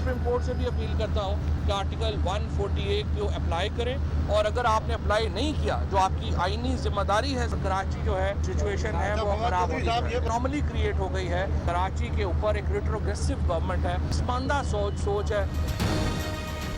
Supreme court से भी appeal करता हूँ कि आर्टिकल 148 को अप्लाई करें, और अगर आपने अप्लाई नहीं किया, जो आपकी आईनी जिम्मेदारी है, कराची जो है सिचुएशन है वो खराब हो गई है, नॉर्मली क्रिएट हो गई है। कराची के ऊपर एक रिट्रोग्रेसिव गवर्नमेंट है, पसमानदा सोच है।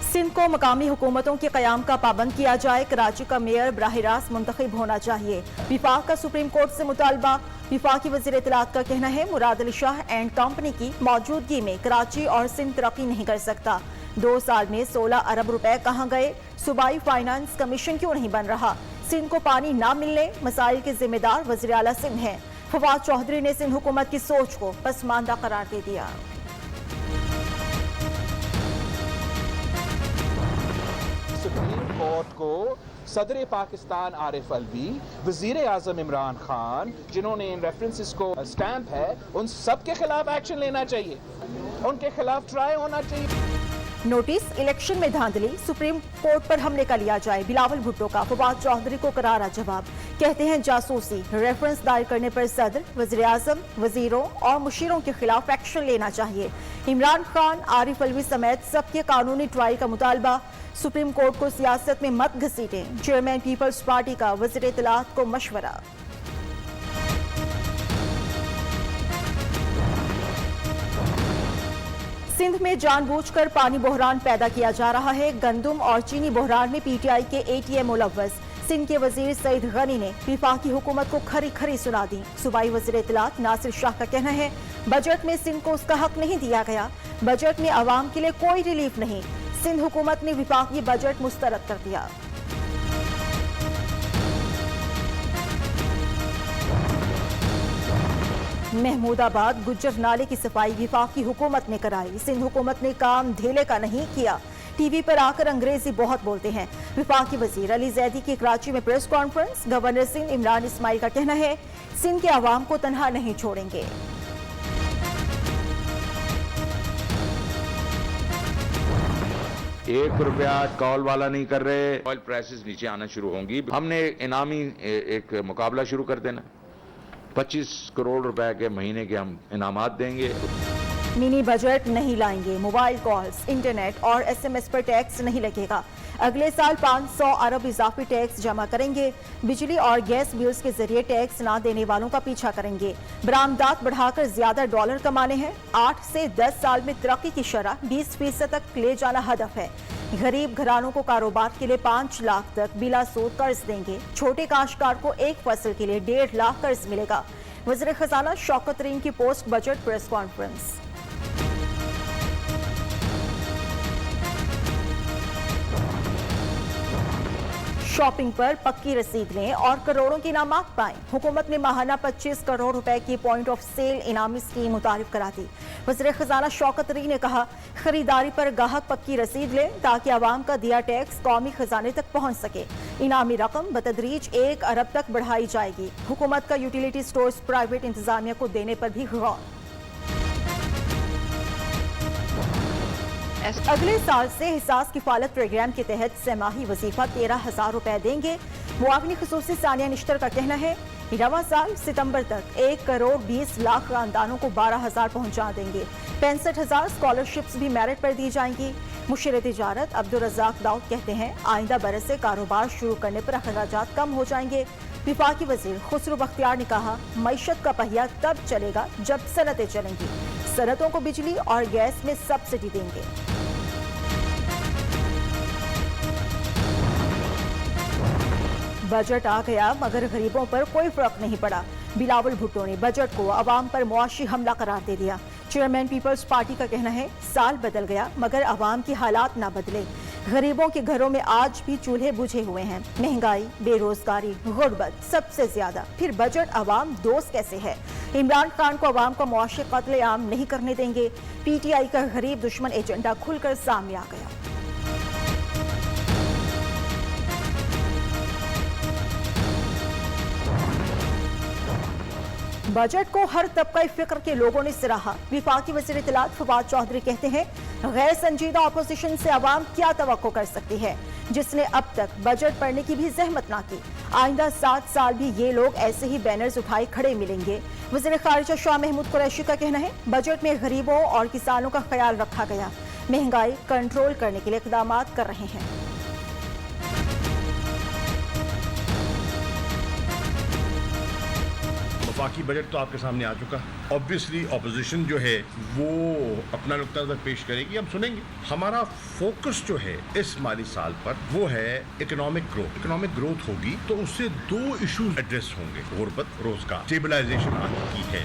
सिंध को मकामी हुकूमतों के क़याम का पाबंद किया जाए, कराची का मेयर बराह रास्त मुंतखब होना चाहिए, विफाक का सुप्रीम कोर्ट से मुतालबा। विफाकी वज़ीर इत्तलात का कहना है मुराद अली शाह एंड कंपनी की मौजूदगी में कराची और सिंध तरक्की नहीं कर सकता। 2 साल में 16 अरब रुपए कहाँ गए? सूबाई फाइनेंस कमीशन क्यों नहीं बन रहा? सिंध को पानी ना मिलने मसाइल के जिम्मेदार वज़ीर आला सिंध हैं। फवाद चौधरी ने सिंध हुकूमत की सोच को पसमानदा करार दे दिया। सुप्रीम कोर्ट को सदर पाकिस्तान आरिफ अलवी, वजीर आजम इमरान खान, जिन्होंने इन रेफरेंसेस को स्टैंप है, उन सब के खिलाफ एक्शन लेना चाहिए, उनके खिलाफ ट्राई होना चाहिए। नोटिस, इलेक्शन में धांधली, सुप्रीम कोर्ट पर हमले का लिया जाए, बिलावल भुट्टो का फवाद चौधरी को करारा जवाब। कहते हैं जासूसी, रेफरेंस दायर करने पर सदर, वज़ीर आज़म, वजीरों और मुशीरों के खिलाफ एक्शन लेना चाहिए। इमरान खान, आरिफ अलवी समेत सबके कानूनी ट्रायल का मुतालबा। सुप्रीम कोर्ट को सियासत में मत घसीटें, चेयरमैन पीपल्स पार्टी का वज़ीर इत्तलात को मशवरा। सिंध में जानबूझकर पानी बहरान पैदा किया जा रहा है। गंदम और चीनी बहरान में पीटीआई के एटीएम मुलव्वस। सिंध के वजीर सईद गनी ने विफाकी हुकूमत को खरी खरी सुना दी। सूबाई वजीर इत्तलात नासिर शाह का कहना है बजट में सिंध को उसका हक नहीं दिया गया, बजट में आवाम के लिए कोई रिलीफ नहीं। सिंध हुकूमत ने विफाकी बजट मुस्तरद कर दिया। महमूदाबाद गुज्जर नाले की सफाई विफाकी हुकूमत ने कराई। सिंध हुकूमत ने काम ढेले का नहीं किया। टीवी पर आकर अंग्रेजी बहुत बोलते हैं। विफाकी वजीर अली जैदी की कराची में press conference. Governor Sindh Imran Ismail का कहना है सिंध के आवाम को तन्हा नहीं छोड़ेंगे। 1 रुपया कॉल वाला नहीं कर रहे। ऑयल प्राइसेस नीचे आना शुरू होंगी। हमने इनामी एक मुकाबला शुरू कर देना, 25 करोड़ रुपए के महीने के हम इनामात देंगे। मिनी बजट नहीं लाएंगे, मोबाइल कॉल्स, इंटरनेट और एसएमएस पर टैक्स नहीं लगेगा। अगले साल 500 अरब इजाफी टैक्स जमा करेंगे। बिजली और गैस बिल्स के जरिए टैक्स ना देने वालों का पीछा करेंगे। बरामदात बढ़ाकर ज्यादा डॉलर कमाने हैं। 8 से 10 साल में तरक्की की शरह 20% तक ले जाना हदफ है। गरीब घरानों को कारोबार के लिए 5 लाख तक बिला सूद कर्ज देंगे। छोटे काश्तकार को एक फसल के लिए 1.5 लाख कर्ज मिलेगा। वज़ीर खजाना शौकत तरीन की post budget press conference. Shopping पर पक्की रसीद लें और करोड़ों की इनामात पाएं। हुकूमत ने माहाना 25 करोड़ रुपए की पॉइंट ऑफ सेल इनामी स्कीम मुतारिफ करा दी। वज़ीर खजाना शौकत तरीन ने कहा खरीदारी पर गाहक पक्की रसीद लें ताकि आवाम का दिया टैक्स कौमी खजाने तक पहुंच सके। इनामी रकम बतदरीज 1 अरब तक बढ़ाई जाएगी। हुकूमत का यूटिलिटी स्टोर्स प्राइवेट इंतजामिया को देने पर भी गौर। अगले साल से हिसास किफालत प्रोग्राम के तहत सहमाही वजीफा 13,000 रुपए देंगे। मुआविन खसूसी सानिया निश्तर का कहना है रवां साल सितंबर तक 1 करोड़ 20 लाख खानदानों को 12,000 पहुंचा देंगे। 65,000 स्कॉलरशिप्स भी मेरिट पर दी जाएंगी। मुशीर तिजारत अब्दुल रज़ाक दाऊद कहते हैं आइंदा बरस से कारोबार शुरू करने पर अखराजात कम हो जाएंगे। विफाकी वजीर खुसरो बख्तियार ने कहा मईशत का पहिया तब चलेगा जब सनतें चलेंगी। सनतों को बिजली और गैस में सब्सिडी देंगे। बजट आ गया मगर गरीबों पर कोई फर्क नहीं पड़ा। बिलावल भुट्टो ने बजट को अवाम पर मुआशी हमला करार दे दिया। चेयरमैन पीपल्स पार्टी का कहना है साल बदल गया मगर अवाम की हालात ना बदले। गरीबों के घरों में आज भी चूल्हे बुझे हुए हैं। महंगाई, बेरोजगारी, गुर्बत सबसे ज्यादा। फिर बजट अवाम दोस्त कैसे है? इमरान खान को अवाम का मुआशी कत्लेआम नहीं करने देंगे। पीटीआई का गरीब दुश्मन एजेंडा खुलकर सामने आ गया। बजट को हर तबका फिक्र के लोगों ने सराहा। विफाकी वज़ीर इत्तलात फवाद चौधरी कहते हैं गैर संजीदा अपोजिशन से अवाम क्या तवक्को कर सकती है जिसने अब तक बजट पढ़ने की भी जहमत ना की। आइंदा 7 साल भी ये लोग ऐसे ही बैनर्स उठाए खड़े मिलेंगे। वज़ीर खारिजा शाह महमूद कुरैशी का कहना है बजट में गरीबों और किसानों का ख्याल रखा गया। महंगाई कंट्रोल करने के लिए इक़दाम कर रहे हैं। वफाकी बजट तो आपके सामने आ चुका है। ऑब्वियसली अपोजिशन जो है वो अपना नुक्ता नज़र पेश करेगी, हम सुनेंगे। हमारा फोकस जो है इस माली साल पर वो है इकोनॉमिक ग्रोथ। इकोनॉमिक ग्रोथ होगी तो उससे दो इश्यूज एड्रेस होंगे, गुर्बत, रोजगार, स्टेबलाइजेशन आ चुकी है।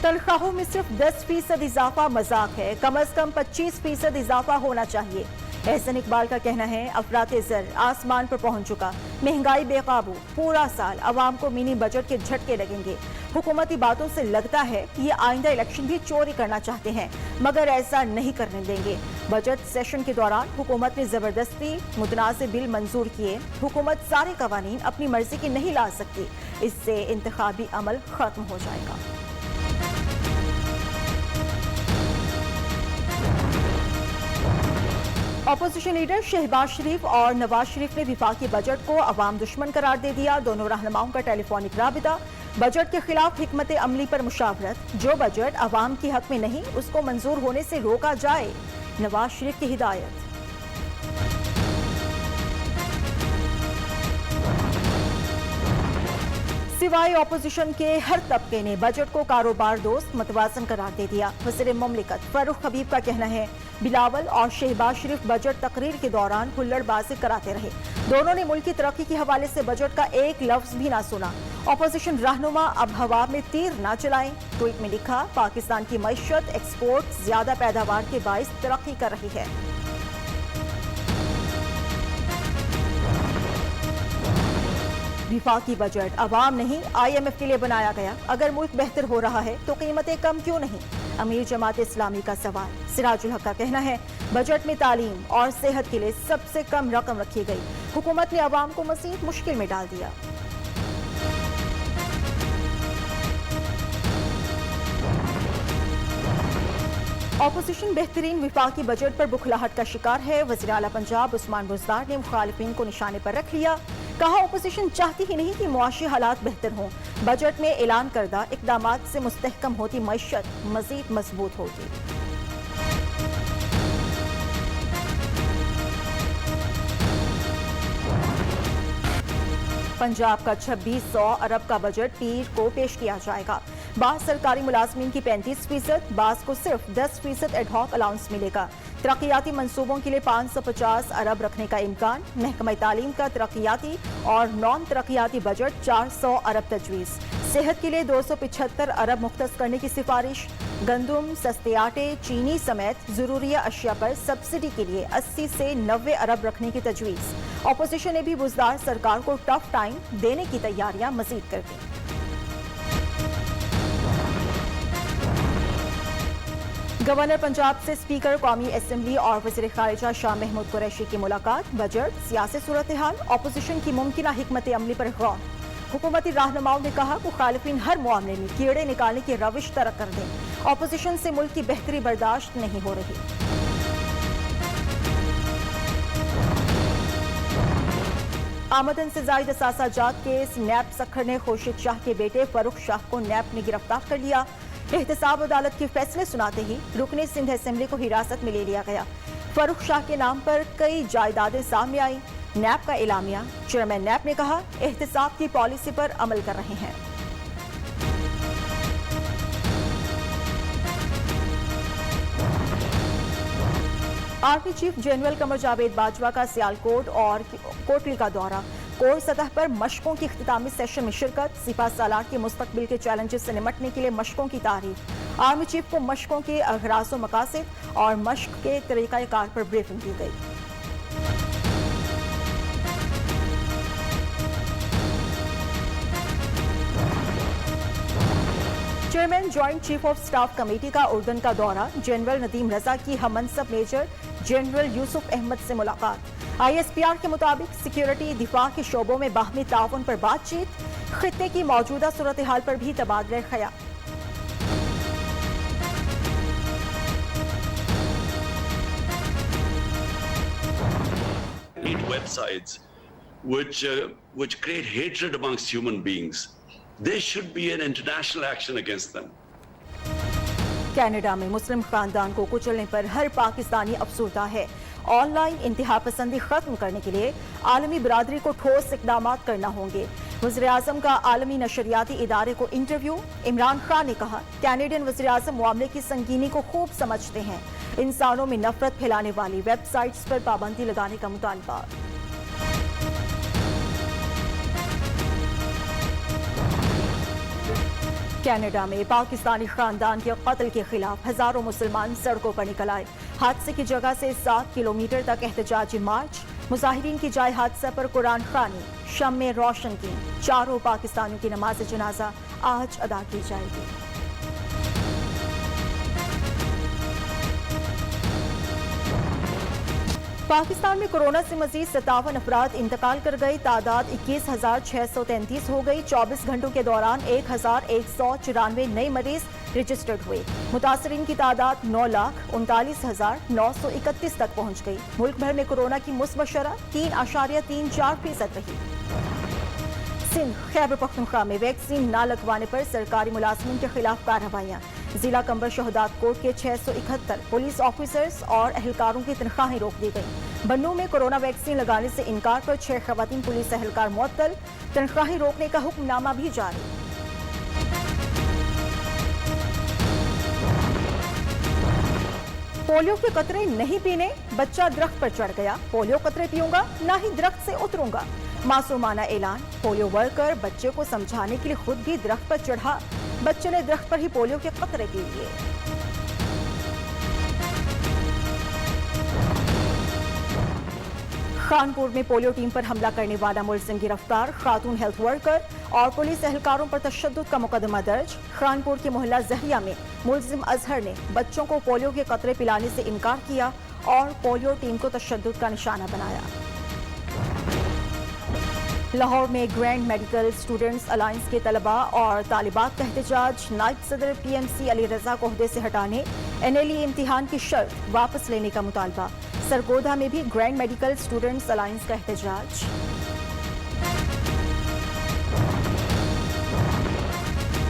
तनख्वाहों में सिर्फ 10% इजाफा मजाक है, कम से कम 25% इजाफा होना चाहिए। एहसन इकबाल का कहना है अफराते ज़र आसमान पर पहुंच चुका, महंगाई बेकाबू, पूरा साल अवाम को मिनी बजट के झटके लगेंगे। हुकूमती बातों से लगता है ये आइंदा इलेक्शन भी चोरी करना चाहते हैं, मगर ऐसा नहीं करने देंगे। बजट सेशन के दौरान हुकूमत ने जबरदस्ती मुतनाज़िर बिल मंजूर किए। हुकूमत सारे कवानीन अपनी मर्जी की नहीं ला सकती, इससे इंतखाबी अमल खत्म हो जाएगा। अपोजिशन लीडर शहबाज शरीफ और नवाज शरीफ ने विफाकी बजट को अवाम दुश्मन करार दे दिया। दोनों रहनुमाओं का टेलीफोनिक राबिता। बजट के खिलाफ हिकमत अमली पर मुशावरत। जो बजट अवाम के हक में नहीं उसको मंजूर होने से रोका जाए, नवाज शरीफ की हिदायत। सिवाय अपोजिशन के हर तबके ने बजट को कारोबार दोस्त मतवाजन करार दे दिया। वज़ीर मुमलिकत फारूक हबीब का कहना है बिलावल और शहबाज शरीफ बजट तकरीर के दौरान हुल्लड़बाजी कराते रहे। दोनों ने मुल्क की तरक्की के हवाले से बजट का एक लफ्ज भी ना सुना। अपोजिशन रहनुमा अब हवा में तीर ना चलाएं। ट्वीट में लिखा पाकिस्तान की मईशत एक्सपोर्ट ज्यादा पैदावार के बाइस तरक्की कर रही है। विफाकी बजट अवाम नहीं IMF के लिए बनाया गया। अगर मुल्क बेहतर हो रहा है तो कीमतें कम क्यों नहीं? अमीर जमात इस्लामी का सवाल। सिराजुल हक का कहना है बजट में तालीम और सेहत के लिए सबसे कम रकम रखी गई। हुकूमत ने अवाम को मजीद मुश्किल में डाल दिया। अपोजिशन बेहतरीन विफाकी बजट पर बुखलाहट का शिकार है। वज़ीर आला पंजाब उस्मान बुज़दार ने मुखालिफिन को निशाने पर रख लिया। कहा अपोजिशन चाहती ही नहीं कि मुआशी हालात बेहतर हों। बजट में ऐलान करदा इक़दामात से मुस्तहकम होती मईशत मजीद मजबूत होगी। पंजाब का 2600 अरब का बजट पीर को पेश किया जाएगा। बास सरकारी मुलाजमीन की 35%, बास को सिर्फ 10% एडहॉक अलाउंस मिलेगा। तरक्याती मंसूबों के लिए 550 अरब रखने का इम्कान। महकमा तालीम का तरक्याती और नॉन तरक्याती बजट 400 अरब तजवीज़। सेहत के लिए 275 अरब मुख्तस करने की सिफारिश। गंदम, सस्ते आटे, चीनी समेत ज़रूरिया अशिया पर सब्सिडी के लिए 80 से 90 अरब रखने की तजवीज़। अपोजिशन ने भी बुज़दार सरकार को टफ टाइम देने की तैयारियां मजीद कर दी। गवर्नर पंजाब से स्पीकर कौमी असेंबली और वज़ीर खारिजा शाह महमूद कुरैशी की मुलाकात। बजट, सियासी सूरत हाल, अपोजिशन की मुमकिना हिकमत अमली पर गौर। हुकूमती रहनुमाओं ने कहा मुखालिफिन हर मामले में कीड़े निकालने की रविश तरक कर दें। अपोजिशन से मुल्क की बेहतरी बर्दाश्त नहीं हो रही। आमदन से जायद असासाजात केस। नैब सखर ने खुर्शीद शाह के बेटे फरूख शाह को नैब ने गिरफ्तार कर लिया। एहतसाब अदालत के फैसले सुनाते ही रुकने सिंध असेंबली को हिरासत में ले लिया गया। फरूख शाह के नाम पर कई जायदादें सामने आई। नैब का एलामिया। चेयरमैन नैब ने कहा एहतसाब की पॉलिसी पर अमल कर रहे हैं। Army chief general Qamar Javed Bajwa का सियालकोट और कोटली का दौरा। कोर सतह पर मशकों की इख्तितामी सेशन में शिरकत। सिपा सालार के मुस्तकबिल के चैलेंजेस से निमटने के लिए मशकों की तारीफ। आर्मी चीफ को मशकों के अगराज़ व मकासद और मशक के तरीक़ाकार पर ब्रीफिंग दी गई। Chairman joint chief of staff committee का उर्दन का दौरा। जनरल नदीम रजा की हममनसब मेजर जनरल यूसुफ अहमद से मुलाकात। ISPR के मुताबिक सिक्योरिटी, दिफा के शोबों में बाहमी ताउन पर बातचीत। खित्ते की मौजूदा सूरत हाल पर भी तबादला ख्याल। Websites which create hatred amongst human beings. There should be an international action against them. Canada میں مسلم خاندان کو کچلنے پر ہر پاکستانی افسردہ ہے. آن لائن انتہا پسندی ختم کرنے کے لیے عالمی برادری کو ٹھوس اقدامات کرنا ہوں گے. وزیراعظم کا عالمی نشریاتی ادارے کو انٹرویو. عمران خان نے کہا کینیڈین وزیراعظم معاملے کی سنگینی کو خوب سمجھتے ہیں. انسانوں میں نفرت پھیلانے والی ویب سائٹس پر پابندی لگانے کا مطالبہ. کینیڈا میں پاکستانی خاندان کے قتل کے خلاف ہزاروں مسلمان سڑکوں پر نکل آئے. حادثے کی جگہ سے 7 کلومیٹر تک احتجاجی مارچ. مظاہرین کی جائے حادثہ پر قرآن خوانی شمع روشن کی. چاروں پاکستانیوں کی نماز جنازہ آج ادا کی جائے گی. پاکستان میں کورونا سے مزید 57 افراد انتقال کر گئے. تعداد 21,633 ہو گئی. 24 گھنٹوں کے دوران 1,194 نئے مریض رجسٹرڈ ہوئے. متاثرین کی تعداد 9,39,931 تک پہنچ گئی. ملک بھر میں کورونا کی مثبت شرح 3.34% رہی. سندھ خیبر پختونخوا میں ویکسین نہ لگوانے پر سرکاری ملازمین کے خلاف کارروائیاں. ضلع کمبر شہدات کوٹ کے 671 پولیس آفیسرز اور اہلکاروں کی تنخواہیں روک دی گئیں. بنوں میں کورونا ویکسین لگانے سے انکار پر 6 خواتین پولیس اہلکار معطل. تنخواہیں روکنے کا حکم نامہ بھی جاری. پولیو کے قطرے نہیں پینے. بچہ درخت پر چڑھ گیا. پولیو قطرے پیوں گا نہ ہی درخت سے اتروں گا. معصومانہ اعلان. پولیو ورکر بچے کو سمجھانے کے لیے خود بھی درخت پر چڑھا. بچے نے درخت پر ہی پولیو کے قطرے پی لیے. خانپور میں پولیو ٹیم پر حملہ کرنے والا ملزم گرفتار. خاتون ہیلتھ ورکر اور پولیس اہلکاروں پر تشدد کا مقدمہ درج. خانپور کے محلہ زہریہ میں ملزم اظہر نے بچوں کو پولیو کے قطرے پلانے سے انکار کیا اور پولیو ٹیم کو تشدد کا نشانہ بنایا. لاہور میں گرینڈ میڈیکل اسٹوڈنٹس الائنس کے طلباء اور طالبات کا احتجاج. نائب صدر P M C Ali Raza کو عہدے سے ہٹانے NLE امتحان کی شرط واپس لینے کا مطالبہ. سرگودا میں بھی گرینڈ میڈیکل اسٹوڈنٹس الائنس کا احتجاج.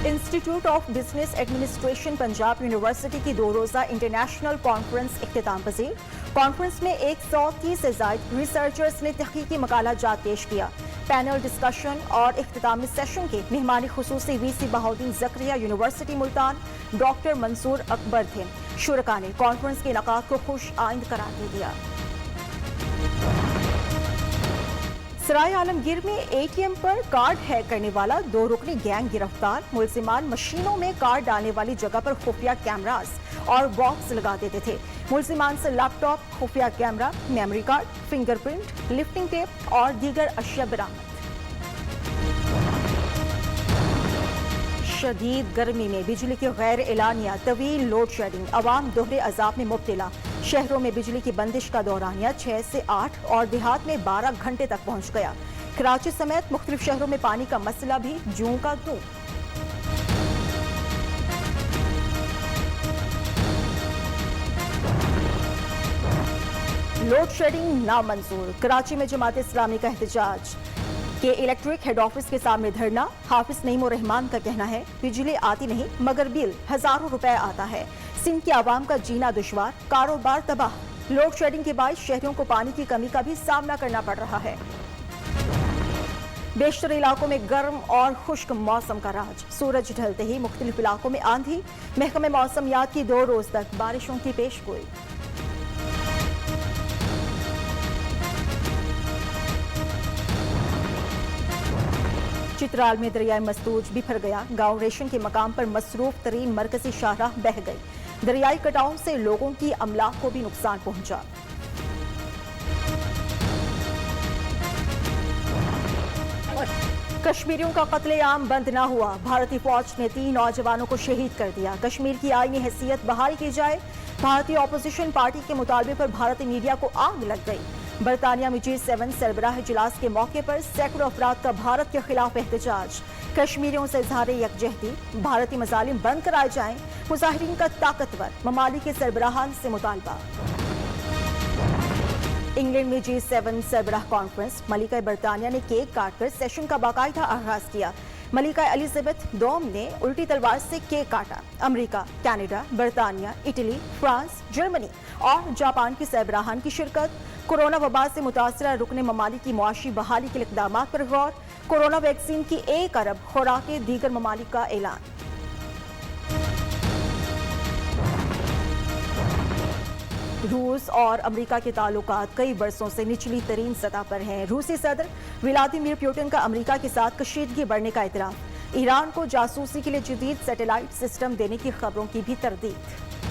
Institute of business administration Punjab university کی 2 روزہ انٹرنیشنل کانفرنس اختتام پذیر. کانفرنس میں 130 سے زائد ریسرچرز نے تحقیقی مقالہ جات پیش کیا. پینل ڈسکشن اور اختتامی سیشن کے مہمان خصوصی VC بہاؤدین زکریا یونیورسٹی ملتان ڈاکٹر منصور اکبر تھے. شرکاء نے کانفرنس کے انعقاد کو خوش آئند قرار دے دیا. سرائے عالمگیر میں ATM پر کارڈ ہیک کرنے والا 2 رکنی گینگ گرفتار. ملزمان مشینوں میں کارڈ ڈالنے والی جگہ پر خفیہ کیمراز اور باکس لگا دیتے تھے. ملزمان سے لیپ ٹاپ، خفیہ camera, memory card, fingerprint, lifting tape اور دیگر اشیاء برآمد. شدید گرمی میں بجلی کی غیر اعلانیہ طویل لوڈ شیڈنگ. عوام دوہرے عذاب میں مبتلا. شہروں میں بجلی کی بندش کا دورانیہ 6 سے 8 اور دیہات میں 12 گھنٹے تک پہنچ گیا. کراچی سمیت مختلف شہروں میں پانی کا مسئلہ بھی جوں کا توں. لوڈ شیڈنگ نامنظور. کراچی میں جماعت اسلامی کا احتجاج کہ الیکٹرک ہیڈ آفس کے سامنے دھرنا. حافظ نعیم الرحمان کا کہنا ہے بجلی آتی نہیں مگر بل ہزاروں روپے آتا ہے. سندھ کے عوام کا جینا دشوار، کاروبار تباہ. لوڈ شیڈنگ کے باعث شہریوں کو پانی کی کمی کا بھی سامنا کرنا پڑ رہا ہے. بیشتر علاقوں میں گرم اور خشک موسم کا راج. سورج ڈھلتے ہی مختلف علاقوں میں آندھی. محکمہ موسمیات کی 2 روز تک بارشوں کی پیش گوئی. چترال میں دریائے مستوج بکھر گیا. گاؤں ریشن کے مقام پر مصروف ترین مرکزی شاہراہ بہہ گئی. دریائی کٹاؤ سے لوگوں کی املاک کو بھی نقصان پہنچا. کشمیریوں کا قتل عام بند نہ ہوا. بھارتی فوج نے 3 نوجوانوں کو شہید کر دیا. کشمیر کی آئینی حیثیت بحال کی جائے. بھارتی اپوزیشن پارٹی کے مطالبے پر بھارتی میڈیا کو آگ لگ گئی. برطانیہ میں G7 سربراہ اجلاس کے موقع پر سینکڑوں افراد کا بھارت کے خلاف احتجاج. کشمیریوں سے اظہار یکجہتی. بھارتی مظالم بند کرائے جائیں. مظاہرین کا طاقتور ممالک کے سربراہان سے مطالبہ. انگلینڈ میں G7 سربراہ کانفرنس. ملکہ برطانیہ نے کیک کاٹ کر سیشن کا باقاعدہ آغاز کیا. ملکہ ایلزابتھ دوم نے الٹی تلوار سے کیک کاٹا۔ امریکہ، کینیڈا، برطانیہ، اٹلی، فرانس، جرمنی اور جاپان کے سربراہان کی شرکت۔ کورونا وبا سے متاثرہ رکن ممالک کی معاشی بحالی کے اقدامات پر غور۔ کورونا ویکسین کی 1 ارب خوراکیں دیگر ممالک کا اعلان۔ روس اور امریکہ کے تعلقات کئی برسوں سے نچلی ترین سطح پر ہیں۔ روسی صدر ولادیمیر پوٹن کا امریکہ کے ساتھ کشیدگی بڑھنے کا اعتراف۔ ایران کو جاسوسی کے لیے جدید سیٹلائٹ سسٹم دینے کی خبروں کی بھی تردید۔